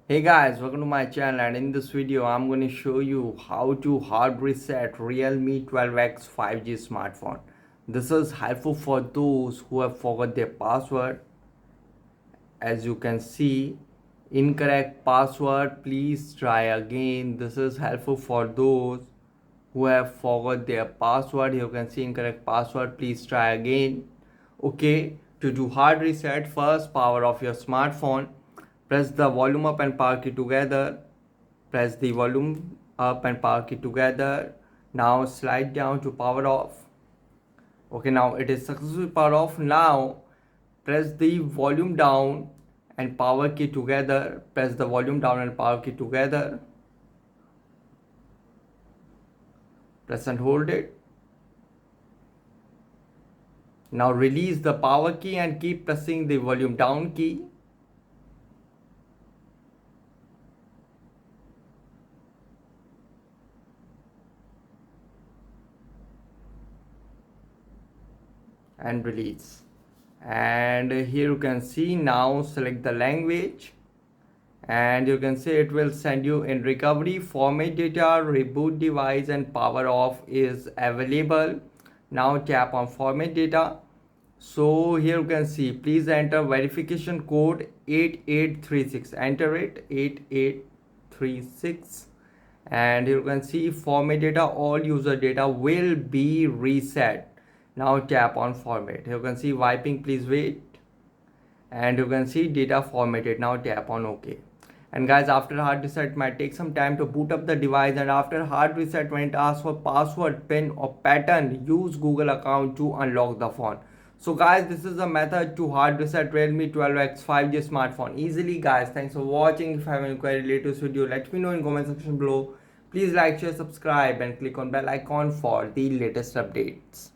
Hey guys, welcome to my channel, and in this video I'm going to show you how to hard reset Realme 12x 5G smartphone. This is helpful for those who have forgot their password. As you can see, incorrect password, please try again. This is helpful for those who have forgot their password. You can see incorrect password, please try again. Okay, to do hard reset, first power off your smartphone. Press the volume up and power key together. Press the volume up and power key together. Now slide down to power off. Okay, now it is successfully power off. Now press the volume down and power key together. Press the volume down and power key together. Press and hold it. Now release the power key and keep pressing the volume down key. And release. And here you can see, now select the language and you can see it will send you in recovery. Format data, reboot device and power off is available. Now tap on format data. So here you can see, please enter verification code 8836. Enter it, 8836. And you can see format data, all user data will be reset. Now tap on format. You can see wiping, please wait. And you can see data formatted. Now tap on OK. And guys, after hard reset might take some time to boot up the device, and after hard reset, when it asks for password, pin or pattern, use Google account to unlock the phone. So guys, this is a method to hard reset Realme 12x 5G smartphone easily. Guys, thanks for watching. If you have any query related to this video, let me know in comment section below. Please like, share, subscribe and click on bell icon for the latest updates.